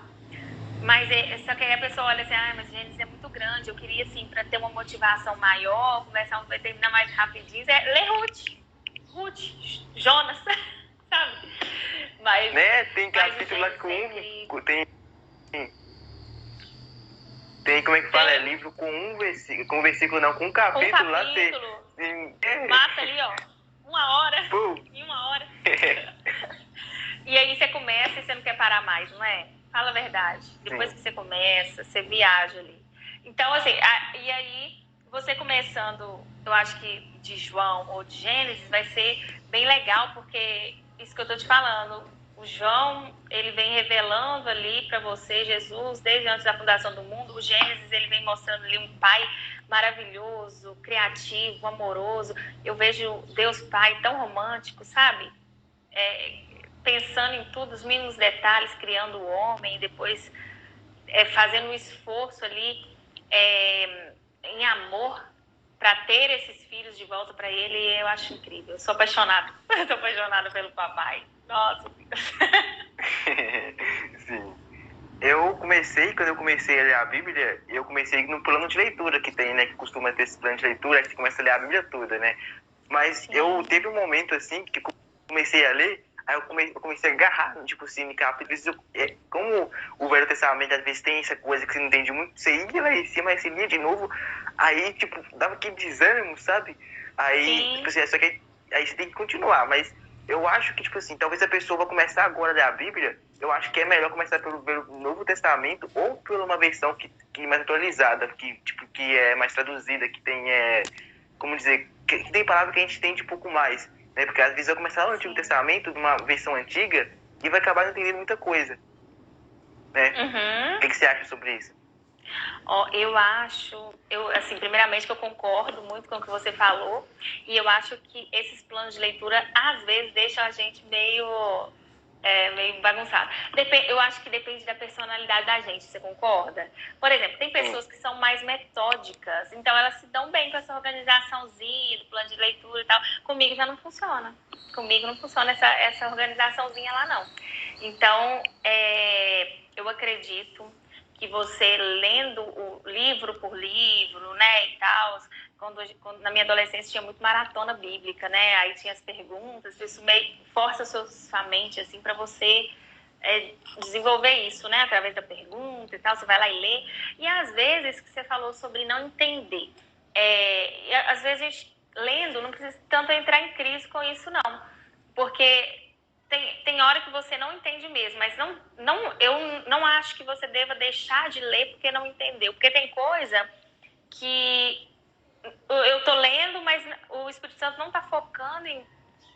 Mas só que aí a pessoa olha assim, mas Gênesis é muito grande, eu queria assim, para ter uma motivação maior, conversar um que vai terminar mais rapidinho, ler Ruth, Jonas, sabe? Mas, né? Tem capítulo lá tem como é que fala? É livro com um versículo. Com um versículo não, com um capítulo lá. Mata ali, ó. 1 hora. Em 1 hora. E aí você começa e você não quer parar mais, não é? Fala a verdade. Depois que você começa, você viaja ali. Então, assim, e aí você começando, eu acho que de João ou de Gênesis, vai ser bem legal, porque isso que eu tô te falando, o João, ele vem revelando ali para você Jesus desde antes da fundação do mundo. O Gênesis, ele vem mostrando ali um pai maravilhoso, criativo, amoroso. Eu vejo Deus Pai tão romântico, sabe? Pensando em tudo, os mínimos detalhes, criando o homem, e depois fazendo um esforço ali em amor para ter esses filhos de volta para ele. Eu acho incrível. Eu sou apaixonada. Eu sou apaixonada pelo papai. Nossa. Sim. Quando eu comecei a ler a Bíblia, eu comecei no plano de leitura que tem, né? Que costuma ter esse plano de leitura, aí você começa a ler a Bíblia toda, né? Mas eu teve um momento, assim, que comecei a ler, aí eu comecei a agarrar, tipo assim, no capítulo. Como o Velho Testamento, às vezes, tem essa coisa que você não entende muito, você ia lá em cima, aí você lia de novo, aí, tipo, dava aquele desânimo, sabe? Aí, tipo assim, só que aí você tem que continuar, mas eu acho que, tipo assim, talvez a pessoa vai começar agora a ler a Bíblia, eu acho que é melhor começar pelo Novo Testamento ou por uma versão que é mais atualizada, que é mais traduzida, que tem, como dizer, que tem palavra que a gente entende um pouco mais, né? Porque às vezes vai começar no Antigo Testamento, de uma versão antiga, e vai acabar não entendendo muita coisa, né? O que você acha sobre isso? Eu acho, assim, primeiramente que eu concordo muito com o que você falou, e eu acho que esses planos de leitura, às vezes, deixam a gente meio bagunçado. Eu acho que depende da personalidade da gente, você concorda? Por exemplo, tem pessoas que são mais metódicas, então elas se dão bem com essa organizaçãozinha do plano de leitura e tal. Comigo já não funciona. Comigo não funciona essa organizaçãozinha lá, não. Então, eu acredito que você lendo o livro por livro, né, e tal, quando na minha adolescência tinha muito maratona bíblica, né, aí tinha as perguntas, isso meio força sua mente, assim, para você desenvolver isso, né, através da pergunta e tal, você vai lá e lê, e às vezes que você falou sobre não entender, às vezes a gente, lendo, não precisa tanto entrar em crise com isso, não, porque tem hora que você não entende mesmo, mas eu não acho que você deva deixar de ler porque não entendeu. Porque tem coisa que eu tô lendo, mas o Espírito Santo não tá focando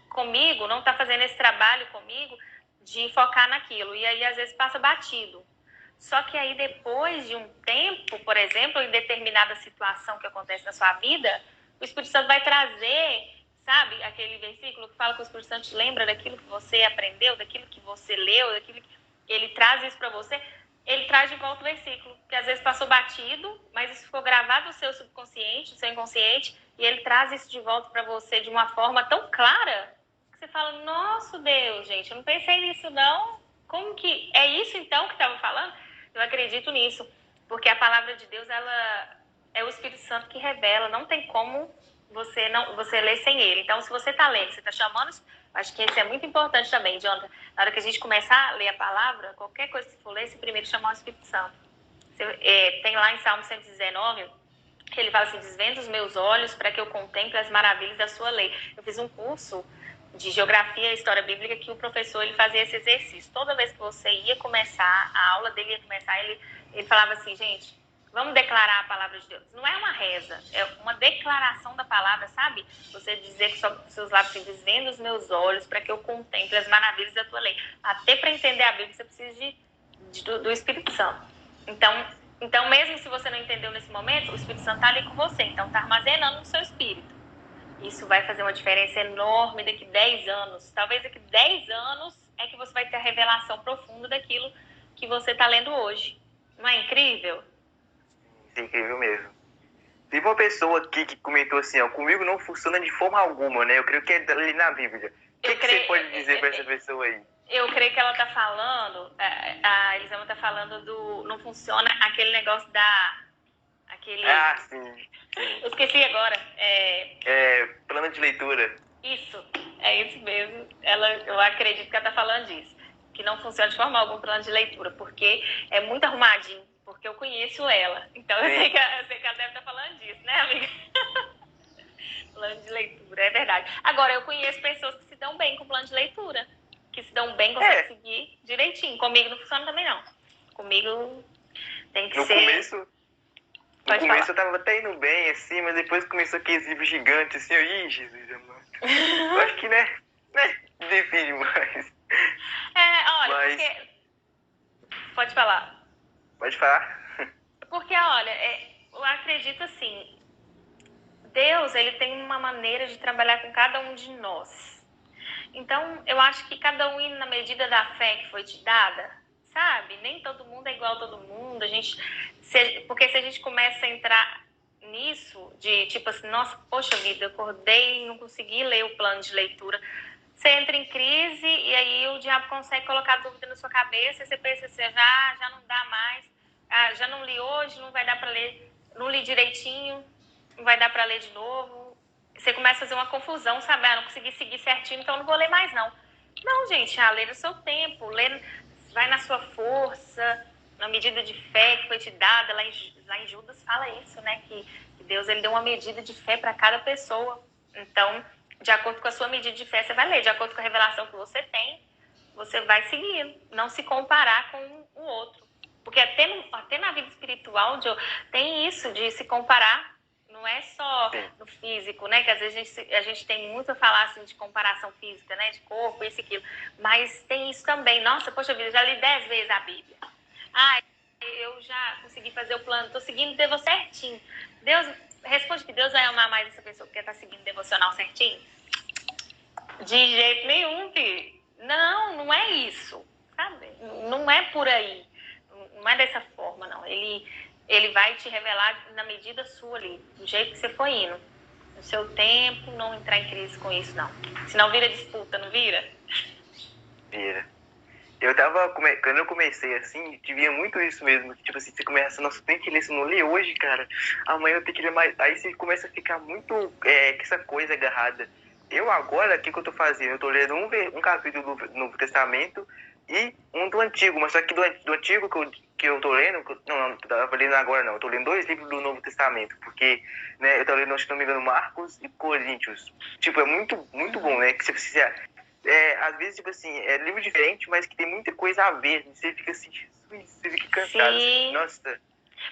comigo, não tá fazendo esse trabalho comigo de focar naquilo. E aí, às vezes, passa batido. Só que aí, depois de um tempo, por exemplo, em determinada situação que acontece na sua vida, o Espírito Santo vai trazer, sabe, aquele versículo que fala que o Espírito Santo te lembra daquilo que você aprendeu, daquilo que você leu, daquilo que ele traz isso para você. Ele traz de volta o versículo, que às vezes passou batido, mas isso ficou gravado no seu subconsciente, no seu inconsciente, e ele traz isso de volta para você de uma forma tão clara que você fala, nossa Deus, gente, eu não pensei nisso não. Como que é isso então que estava falando? Eu acredito nisso, porque a palavra de Deus, ela é o Espírito Santo que revela, não tem como você lê sem ele. Então, se você está lendo, você está chamando, acho que isso é muito importante também, Jonathan. Na hora que a gente começar a ler a palavra, qualquer coisa que for ler, você primeiro chamar o Espírito Santo. Tem lá em Salmo 119, que ele fala assim: desvenda os meus olhos para que eu contemple as maravilhas da sua lei. Eu fiz um curso de geografia e história bíblica que o professor ele fazia esse exercício. Toda vez que você ia começar, a aula dele ia começar, ele falava assim: gente, vamos declarar a palavra de Deus. Não é uma reza, é uma declaração da palavra, sabe? Você dizer que seus lábios assim: desvenda os meus olhos para que eu contemple as maravilhas da tua lei. Até para entender a Bíblia, você precisa do Espírito Santo. Então, mesmo se você não entendeu nesse momento, o Espírito Santo está ali com você. Então, está armazenando no seu espírito. Isso vai fazer uma diferença enorme daqui 10 anos. Talvez daqui 10 anos é que você vai ter a revelação profunda daquilo que você está lendo hoje. Não é incrível? Isso é incrível mesmo. Teve uma pessoa aqui que comentou assim, ó, comigo não funciona de forma alguma, né? Eu creio que é ali na Bíblia. O que você pode dizer para essa pessoa aí? Eu creio que ela está falando, a Elisama está falando não funciona aquele negócio aquele... Ah, sim. Eu esqueci agora. Plano de leitura. Isso, é isso mesmo. Eu acredito que ela está falando disso. Que não funciona de forma alguma plano de leitura, porque é muito arrumadinho, porque eu conheço ela. Então eu sei que ela deve estar falando disso, né, amiga? Plano de leitura, é verdade. Agora, eu conheço pessoas que se dão bem com plano de leitura, que se dão bem, conseguem seguir direitinho. Comigo não funciona também, não. Comigo tem que ser... No começo eu tava até indo bem, assim, mas depois começou aqueles livros gigantes, assim, ih, Jesus amado. Eu acho que, né, difícil demais. Olha, porque... Pode falar. Pode falar. Porque, olha, eu acredito assim, Deus, ele tem uma maneira de trabalhar com cada um de nós. Então, eu acho que cada um indo na medida da fé que foi te dada, sabe? Nem todo mundo é igual a todo mundo. Porque se a gente começa a entrar nisso, de tipo assim, nossa, poxa vida, eu acordei e não consegui ler o plano de leitura. Você entra em crise e aí o diabo consegue colocar dúvida na sua cabeça e você pensa assim, já não dá mais, já não li hoje, não vai dar para ler, não li direitinho, não vai dar para ler de novo. Você começa a fazer uma confusão, sabe? Não consegui seguir certinho, então não vou ler mais não. Não, gente, lê no seu tempo, vai na sua força, na medida de fé que foi te dada. Lá em Judas fala isso, né? Que Deus ele deu uma medida de fé para cada pessoa. Então, de acordo com a sua medida de fé, você vai ler. De acordo com a revelação que você tem, você vai seguir. Não se comparar com o outro. Porque até na vida espiritual, tem isso de se comparar. Não é só no físico, né? Que às vezes a gente tem muito a falar assim, de comparação física, né? De corpo, isso e aquilo. Mas tem isso também. Nossa, poxa vida, já li 10 vezes a Bíblia. Eu já consegui fazer o plano, tô seguindo o devo certinho. Deus, responde que Deus vai amar mais essa pessoa porque tá seguindo o devocional certinho? De jeito nenhum, filho. Não é isso, sabe? Não é por aí. Não é dessa forma, não. Ele vai te revelar na medida sua ali, do jeito que você for indo. No seu tempo, não entrar em crise com isso, não. Senão vira disputa, não vira? Vira. Quando eu comecei assim, via muito isso mesmo. Tipo assim, você começa, nossa, tem que ler, se não ler hoje, cara, amanhã eu tenho que ler mais. Aí você começa a ficar muito com essa coisa agarrada. Eu agora, o que eu tô fazendo? Eu tô lendo um capítulo do Novo Testamento e um do Antigo, mas só que do Antigo que eu tô lendo, não tava lendo agora não, eu tô lendo 2 livros do Novo Testamento, porque, né, eu tô lendo, se não me engano, Marcos e Coríntios. Tipo, é muito, muito bom, né, que você precisa... às vezes, tipo assim, é livro diferente, mas que tem muita coisa a ver. Você fica assim, Jesus, você fica cansado. Assim, nossa.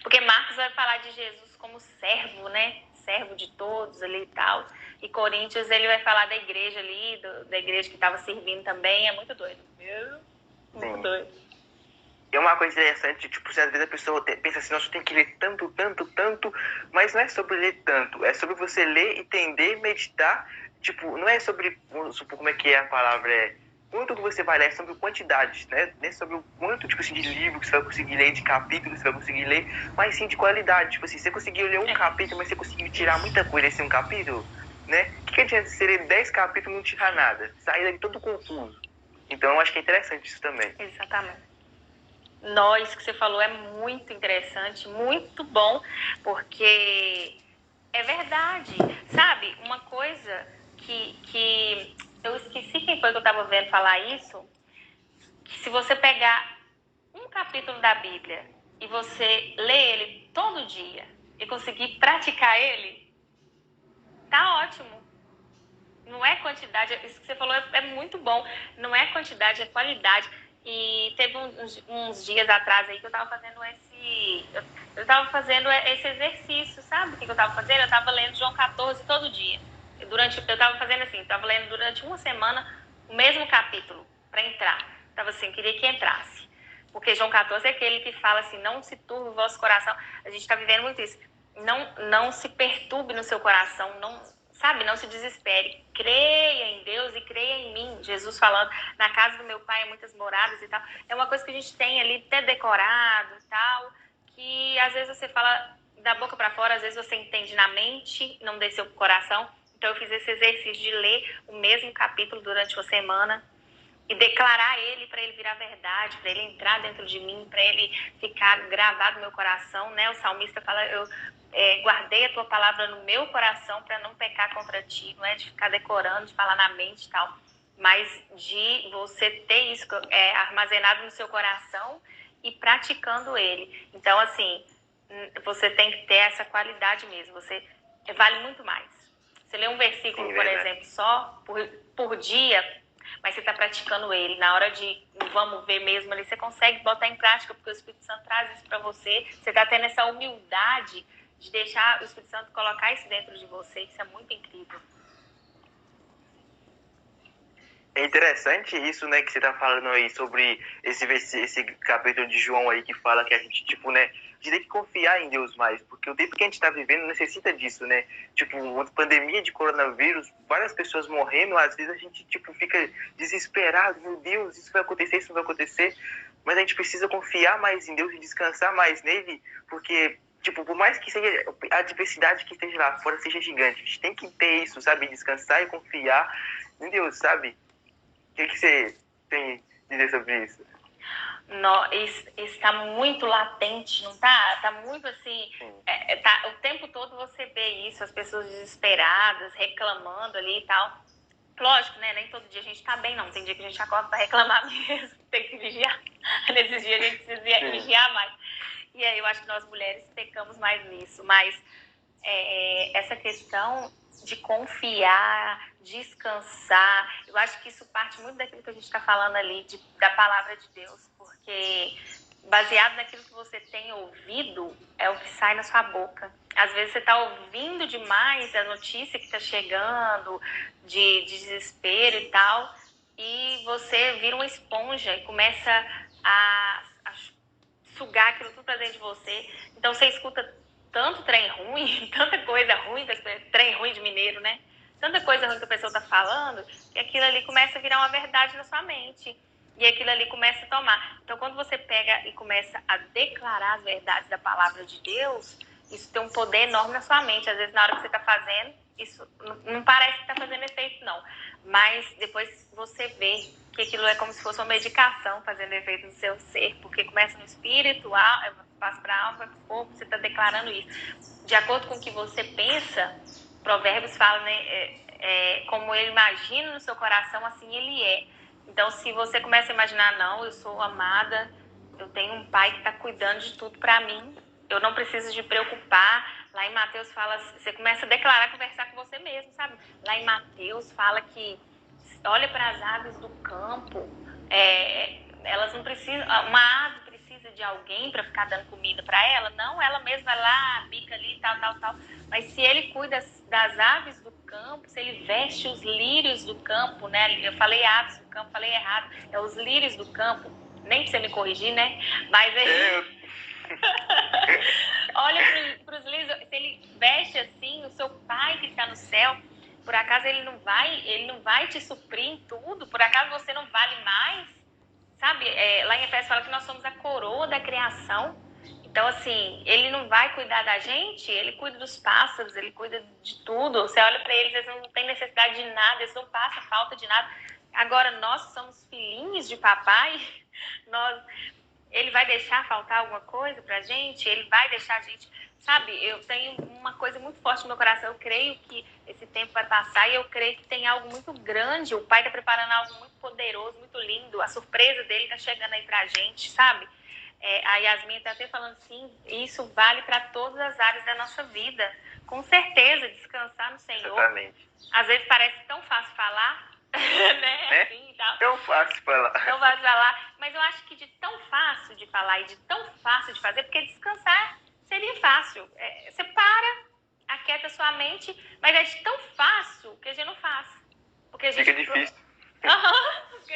Porque Marcos vai falar de Jesus como servo, né? Servo de todos ali e tal. E Coríntios, ele vai falar da igreja ali, da igreja que estava servindo também. É muito doido. Muito doido. É uma coisa interessante, tipo, às vezes a pessoa pensa assim, nossa, eu tenho que ler tanto, mas não é sobre ler tanto. É sobre você ler, entender, meditar. Tipo, não é sobre, como é que é a palavra, quanto que você vai ler, é sobre quantidade, né? Não é sobre o quanto, tipo assim, de livro que você vai conseguir ler, de capítulo que você vai conseguir ler, mas sim de qualidade. Tipo assim, você conseguiu ler um capítulo, mas você conseguiu tirar muita coisa desse um capítulo, né? O que adianta você ler 10 capítulos e não tirar nada? Sair dali todo confuso. Então, eu acho que é interessante isso também. Exatamente. Isso que você falou é muito interessante, muito bom, porque É verdade. Sabe, uma coisa que eu esqueci quem foi que eu estava vendo falar isso, que se você pegar um capítulo da Bíblia e você ler ele todo dia e conseguir praticar ele, tá ótimo. Não é quantidade, isso que você falou é muito bom. Não é quantidade, é qualidade. E teve uns dias atrás aí que eu tava fazendo eu tava fazendo esse exercício, sabe o que eu tava fazendo? Eu tava lendo João 14 todo dia. Eu tava fazendo assim, eu tava lendo durante uma semana o mesmo capítulo para entrar. Eu tava assim, queria que entrasse. Porque João 14 é aquele que fala assim, não se turbe o vosso coração. A gente tá vivendo muito isso. Não se perturbe no seu coração, sabe, não se desespere. Creia em Deus e creia em mim. Jesus falando, na casa do meu pai há muitas moradas e tal. É uma coisa que a gente tem ali até decorado e tal, que às vezes você fala da boca para fora, às vezes você entende na mente, não desceu pro coração. Então eu fiz esse exercício de ler o mesmo capítulo durante uma semana e declarar ele para ele virar verdade, para ele entrar dentro de mim, para ele ficar gravado no meu coração, né? O salmista fala, eu guardei a tua palavra no meu coração para não pecar contra ti, não é de ficar decorando, de falar na mente e tal, mas de você ter isso armazenado no seu coração e praticando ele. Então, assim, você tem que ter essa qualidade mesmo, você vale muito mais. Você lê um versículo, Sim, por verdade. exemplo, só por dia, mas você está praticando ele. Na hora de vamos ver mesmo ali, você consegue botar em prática, porque o Espírito Santo traz isso para você. Você está tendo essa humildade de deixar o Espírito Santo colocar isso dentro de você. Isso é muito incrível. É interessante isso, né, que você tá falando aí sobre esse capítulo de João aí que fala que a gente, tipo, né, a gente tem que confiar em Deus mais, porque o tempo que a gente tá vivendo necessita disso, né? Tipo, uma pandemia de coronavírus, várias pessoas morrendo, às vezes a gente, tipo, fica desesperado, meu Deus, isso vai acontecer, isso não vai acontecer, mas a gente precisa confiar mais em Deus e descansar mais nele, porque, tipo, por mais que seja a adversidade que esteja lá fora seja gigante, a gente tem que ter isso, sabe? Descansar e confiar em Deus, sabe? O que você tem a dizer sobre isso? Está muito latente, não tá? Tá muito assim. Tá, o tempo todo você vê isso, as pessoas desesperadas, reclamando ali e tal. Lógico, né? Nem todo dia a gente tá bem, não. Tem dia que a gente acorda pra reclamar mesmo, tem que vigiar. Nesses dias a gente precisa vigiar mais. E aí eu acho que nós mulheres pecamos mais nisso. Mas essa questão de confiar, descansar, eu acho que isso parte muito daquilo que a gente está falando ali, da palavra de Deus, porque baseado naquilo que você tem ouvido, é o que sai na sua boca. Às vezes você está ouvindo demais a notícia que está chegando, de desespero e tal, e você vira uma esponja e começa a sugar aquilo tudo para dentro de você. Então você escuta tanto trem ruim, tanta coisa ruim, trem ruim de mineiro, né? Tanta coisa ruim que a pessoa tá falando, que aquilo ali começa a virar uma verdade na sua mente. E aquilo ali começa a tomar. Então, quando você pega e começa a declarar as verdades da palavra de Deus, isso tem um poder enorme na sua mente. Às vezes, na hora que você está fazendo, isso não parece que está fazendo efeito, não. Mas depois você vê que aquilo é como se fosse uma medicação fazendo efeito no seu ser, porque começa no espírito, passa para a alma, para o corpo, você está declarando isso. De acordo com o que você pensa, Provérbios fala, né, como ele imagina no seu coração, assim ele é. Então, se você começa a imaginar, não, eu sou amada, eu tenho um pai que está cuidando de tudo para mim, eu não preciso de preocupar. Lá em Mateus fala, você começa a declarar, conversar com você mesmo, sabe? Lá em Mateus fala que olha para as aves do campo, elas não precisam, uma ave precisa de alguém para ficar dando comida para ela, não, ela mesma vai lá, bica ali, tal. Mas se ele cuida das aves do campo, se ele veste os lírios do campo, né? Eu falei aves do campo, falei errado, é os lírios do campo, nem pra você me corrigir, né? Mas olha para os lírios, se ele veste assim, o seu pai que está no céu, por acaso ele não vai te suprir em tudo? Por acaso você não vale mais? Sabe, lá em Efésios fala que nós somos a coroa da criação. Então, assim, ele não vai cuidar da gente, ele cuida dos pássaros, ele cuida de tudo. Você olha para eles não têm necessidade de nada, eles não passam falta de nada. Agora, nós somos filhinhos de papai, ele vai deixar faltar alguma coisa pra gente? Ele vai deixar a gente sabe, eu tenho uma coisa muito forte no meu coração. Eu creio que esse tempo vai passar e eu creio que tem algo muito grande. O Pai está preparando algo muito poderoso, muito lindo. A surpresa dele está chegando aí pra gente, sabe? A Yasmin está até falando assim, isso vale para todas as áreas da nossa vida. Com certeza, descansar no Senhor. Exatamente. Às vezes parece tão fácil falar, né? Assim, e tal. Tão fácil falar. Tão fácil falar. Mas eu acho que de tão fácil de falar e de tão fácil de fazer, porque descansar seria fácil. Você para, aquieta sua mente, mas é de tão fácil que a gente não faz. Porque a gente Fica difícil. porque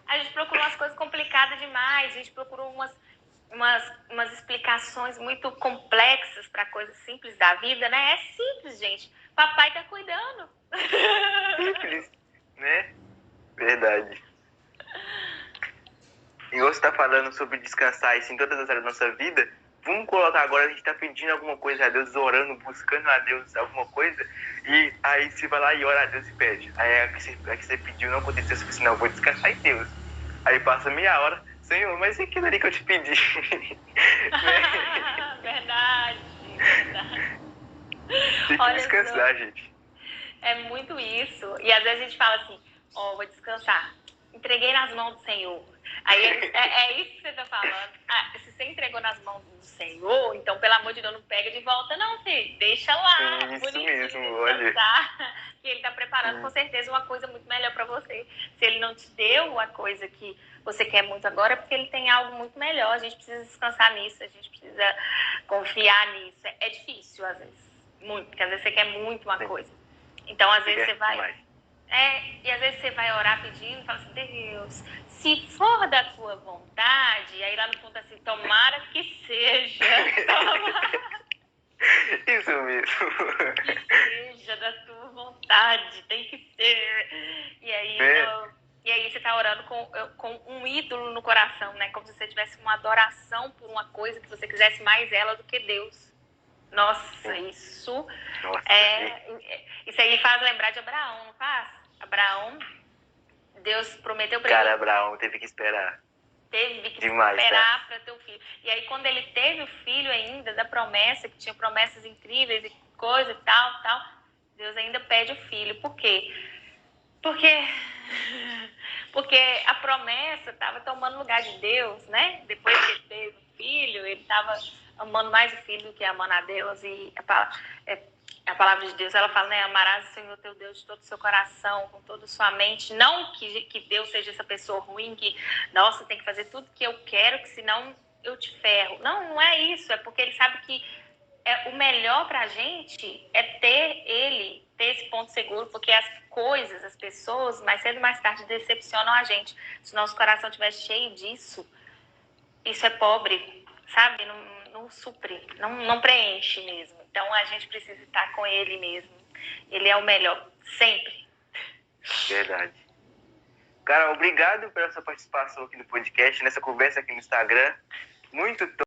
a gente procura umas coisas complicadas demais, a gente procura umas explicações muito complexas para coisas simples da vida, né? É simples, gente. Papai tá cuidando. Simples, né? Verdade. E você está falando sobre descansar isso em todas as áreas da nossa vida. Vamos colocar agora, a gente está pedindo alguma coisa a Deus, orando, buscando a Deus alguma coisa. E aí você vai lá e ora a Deus e pede. Aí é que você pediu não aconteceu, você assim, não, eu vou descansar em Deus. Aí passa meia hora, Senhor, mas e aquilo ali que eu te pedi? Né? Verdade. Tem que descansar, gente. É muito isso. E às vezes a gente fala assim, vou descansar. Entreguei nas mãos do Senhor. Aí é isso que você está falando. Se você entregou nas mãos do Senhor, então, pelo amor de Deus, não pega de volta, não, filho. Deixa lá. Isso mesmo, olha. Que ele está preparando, com certeza, uma coisa muito melhor para você. Se ele não te deu a coisa que você quer muito agora, é porque ele tem algo muito melhor. A gente precisa descansar nisso, a gente precisa confiar nisso. É difícil, às vezes. Muito, porque às vezes você quer muito uma coisa. Então, às vezes você vai... e às vezes você vai orar pedindo e fala assim, Deus, se for da tua vontade, aí lá no fundo assim, tomara que seja. Isso mesmo. Que seja da tua vontade, tem que ser. E aí você tá orando com um ídolo no coração, né? Como se você tivesse uma adoração por uma coisa que você quisesse mais ela do que Deus. Nossa, isso aí faz lembrar de Abraão, não faz? Abraão, Deus prometeu para ele. Cara, Abraão teve que esperar. Teve que esperar para ter o filho. E aí, quando ele teve o filho ainda, da promessa, que tinha promessas incríveis e coisa e tal, Deus ainda pede o filho. Por quê? Porque a promessa estava tomando lugar de Deus, né? Depois que ele teve o filho, ele estava amando mais o filho do que amando a Deus. E a palavra de Deus, ela fala, né? Amarás o Senhor teu Deus de todo o seu coração, com toda a sua mente. Não que Deus seja essa pessoa ruim, que, nossa, tem que fazer tudo que eu quero, que senão eu te ferro. Não é isso. É porque ele sabe que o melhor pra gente é ter esse ponto seguro, porque as coisas, as pessoas, mais cedo ou mais tarde, decepcionam a gente. Se o nosso coração estiver cheio disso, isso é pobre, sabe? Não supre, não preenche mesmo. Então, a gente precisa estar com ele mesmo. Ele é o melhor, sempre. Verdade. Cara, obrigado pela sua participação aqui no podcast, nessa conversa aqui no Instagram. Muito top.